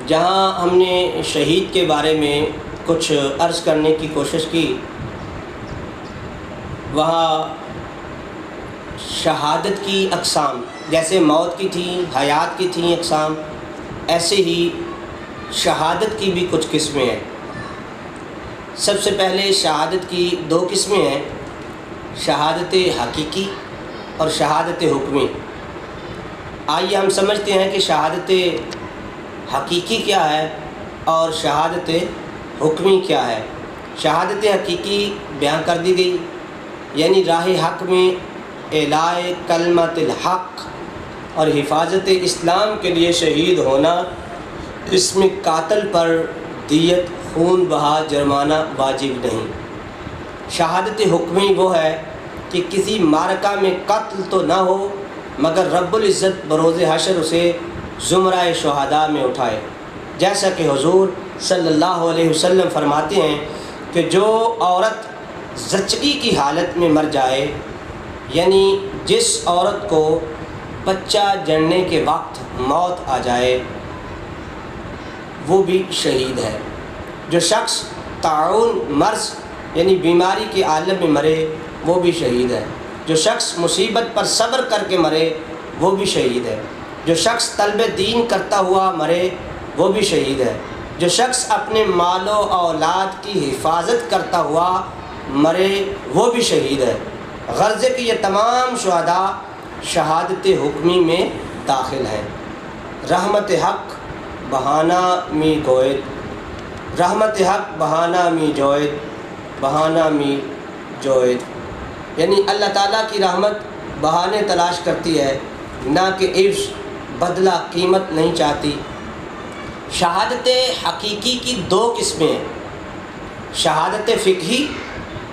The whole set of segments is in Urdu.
جہاں ہم نے شہید کے بارے میں کچھ عرض کرنے کی کوشش کی، وہاں شہادت کی اقسام، جیسے موت کی تھیں، حیات کی تھیں اقسام، ایسے ہی شہادت کی بھی کچھ قسمیں ہیں۔ سب سے پہلے شہادت کی دو قسمیں ہیں، شہادت حقیقی اور شہادت حکمی۔ آئیے ہم سمجھتے ہیں کہ شہادت حقیقی کیا ہے اور شہادت حکمی کیا ہے۔ شہادت حقیقی بیان کر دی گئی، یعنی راہ حق میں اعلاء کلمۃ الحق اور حفاظت اسلام کے لیے شہید ہونا، اس میں قاتل پر دیت، خون بہا، جرمانہ واجب نہیں۔ شہادت حکمی وہ ہے کہ کسی معرکہ میں قتل تو نہ ہو مگر رب العزت بروز حشر اسے زمرہ شہداء میں اٹھائے، جیسا کہ حضور صلی اللہ علیہ وسلم فرماتے ہیں کہ جو عورت زچگی کی حالت میں مر جائے، یعنی جس عورت کو بچہ جننے کے وقت موت آ جائے، وہ بھی شہید ہے۔ جو شخص طاعون مرض یعنی بیماری کے عالم میں مرے، وہ بھی شہید ہے۔ جو شخص مصیبت پر صبر کر کے مرے، وہ بھی شہید ہے۔ جو شخص طلب دین کرتا ہوا مرے، وہ بھی شہید ہے۔ جو شخص اپنے مال و اولاد کی حفاظت کرتا ہوا مرے، وہ بھی شہید ہے۔ غرض کہ یہ تمام شہداء شہادت حکمی میں داخل ہیں۔ رحمت حق بہانہ می گوید، رحمت حق بہانہ می جوید، بہانہ می جوید، یعنی اللہ تعالیٰ کی رحمت بہانے تلاش کرتی ہے، نہ کہ عفظ بدلہ قیمت نہیں چاہتی۔ شہادت حقیقی کی دو قسمیں ہیں، شہادت فقہی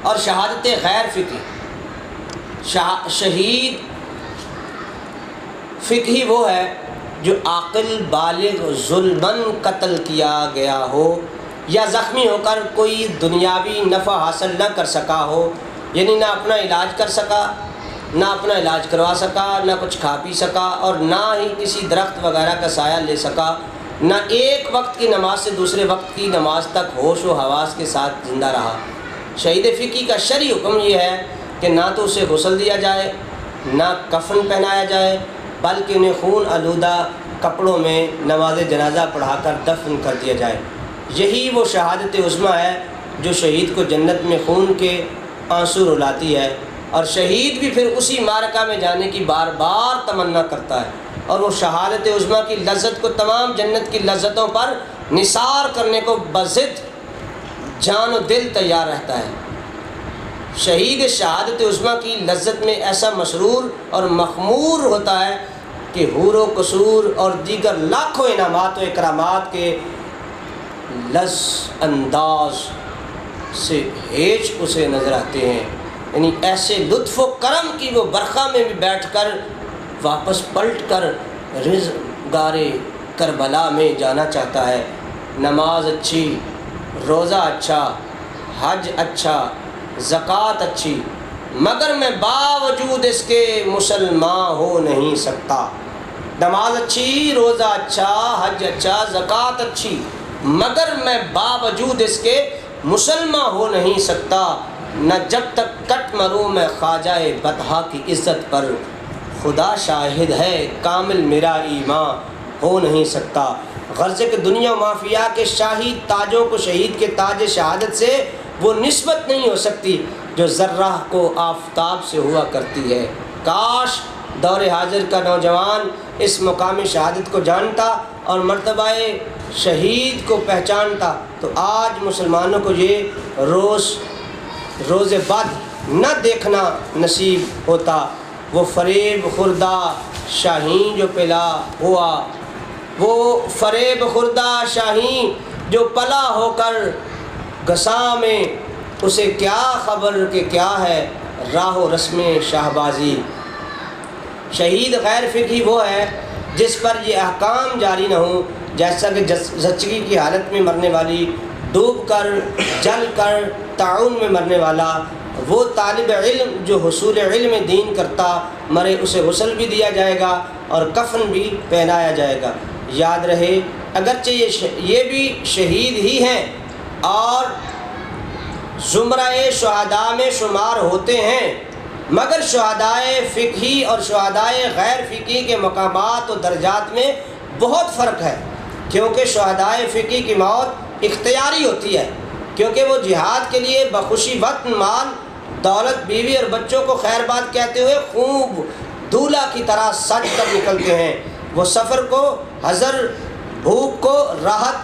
اور شہادت غیر فقہی۔ شہید فقہی وہ ہے جو عاقل بالغ ظلماً قتل کیا گیا ہو یا زخمی ہو کر کوئی دنیاوی نفع حاصل نہ کر سکا ہو، یعنی نہ اپنا علاج کر سکا، نہ اپنا علاج کروا سکا، نہ کچھ کھا پی سکا، اور نہ ہی کسی درخت وغیرہ کا سایہ لے سکا، نہ ایک وقت کی نماز سے دوسرے وقت کی نماز تک ہوش و حواس کے ساتھ زندہ رہا۔ شہید فقہی کا شرعی حکم یہ ہے کہ نہ تو اسے غسل دیا جائے، نہ کفن پہنایا جائے، بلکہ انہیں خون آلودہ کپڑوں میں نماز جنازہ پڑھا کر دفن کر دیا جائے۔ یہی وہ شہادت عظمیٰ ہے جو شہید کو جنت میں خون کے آنسو رلاتی ہے، اور شہید بھی پھر اسی معرکہ میں جانے کی بار بار تمنا کرتا ہے، اور وہ شہادت عظمیٰ کی لذت کو تمام جنت کی لذتوں پر نثار کرنے کو بضد جان و دل تیار رہتا ہے۔ شہید شہادت عظمیٰ کی لذت میں ایسا مسرور اور مخمور ہوتا ہے کہ حور و قصور اور دیگر لاکھوں انعامات و اکرامات کے لذ انداز سے ہیچ اسے نظر آتے ہیں، یعنی ایسے لطف و کرم کی وہ برخا میں بھی بیٹھ کر واپس پلٹ کر رزگار کربلا میں جانا چاہتا ہے۔ نماز اچھی، روزہ اچھا، حج اچھا، زکوٰۃ اچھی، مگر میں باوجود اس کے مسلمان ہو نہیں سکتا۔ نماز اچھی، روزہ اچھا، حج اچھا، زکوٰۃ اچھی، مگر میں باوجود اس کے مسلمان ہو نہیں سکتا، نہ جب تک کٹ مروں میں خواجہ بطحا کی عزت پر، خدا شاہد ہے کامل میرا ایمان ہو نہیں سکتا۔ غرض کہ دنیا و مافیا کے شاہی تاجوں کو شہید کے تاج شہادت سے وہ نسبت نہیں ہو سکتی جو ذرہ کو آفتاب سے ہوا کرتی ہے۔ کاش دور حاضر کا نوجوان اس مقام شہادت کو جانتا اور مرتبہ شہید کو پہچانتا، تو آج مسلمانوں کو یہ روز بد نہ دیکھنا نصیب ہوتا۔ وہ فریب خوردہ شاہین جو پلا ہوا، وہ فریب خوردہ شاہین جو پلا ہو کر گساں میں، اسے کیا خبر کہ کیا ہے راہ و رسم شہبازی۔ شہید غیر فقہی وہ ہے جس پر یہ احکام جاری نہ ہوں، جیسا کہ زچگی کی حالت میں مرنے والی، ڈوب کر، جل کر، طاعون میں مرنے والا۔ وہ طالب علم جو حصول علم دین کرتا مرے، اسے غسل بھی دیا جائے گا اور کفن بھی پہنایا جائے گا۔ یاد رہے اگرچہ یہ بھی شہید ہی ہیں اور زمرہ شہداء میں شمار ہوتے ہیں، مگر شہدائے فقہی اور شہدائے غیر فقہی کے مقامات و درجات میں بہت فرق ہے، کیونکہ شہدائے فقہی کی موت اختیاری ہوتی ہے، کیونکہ وہ جہاد کے لیے بخوشی وطن، مال، دولت، بیوی اور بچوں کو خیر بات کہتے ہوئے خوب دولہا کی طرح سج کر نکلتے ہیں۔ وہ سفر کو حضر، بھوک کو راحت،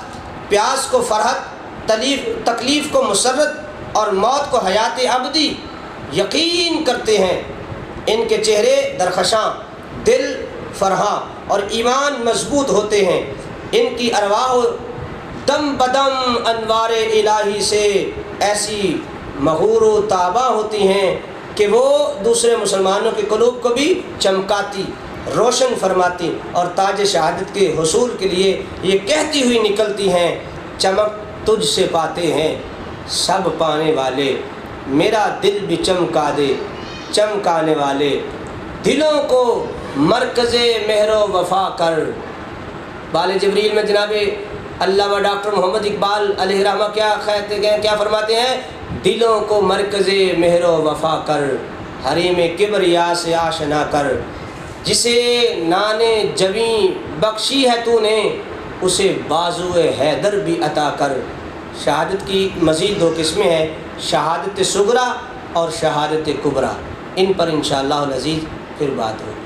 پیاس کو فرحت، تکلیف کو مسرت اور موت کو حیات ابدی یقین کرتے ہیں۔ ان کے چہرے درخشاں، دل فرحاں اور ایمان مضبوط ہوتے ہیں۔ ان کی ارواح دم بدم انوار الہی سے ایسی مغور و تابہ ہوتی ہیں کہ وہ دوسرے مسلمانوں کے قلوب کو بھی چمکاتی، روشن فرماتی اور تاج شہادت کے حصول کے لیے یہ کہتی ہوئی نکلتی ہیں، چمک تجھ سے پاتے ہیں سب پانے والے، میرا دل بھی چمکا دے چمکانے والے، دلوں کو مرکز مہر و وفا کر۔ بال جبریل میں جناب علامہ ڈاکٹر محمد اقبال علیہ رحمہ کیا فرماتے ہیں؟ دلوں کو مرکز مہر و وفا کر، حریم کبریا سے آشنا کر، جسے نان جویں بخشی ہے تو نے اسے بازو حیدر بھی عطا کر۔ شہادت کی مزید 2 قسمیں ہیں، شہادت صغریٰ اور شہادت کبریٰ، ان پر انشاءاللہ العزیز پھر بات ہوگی۔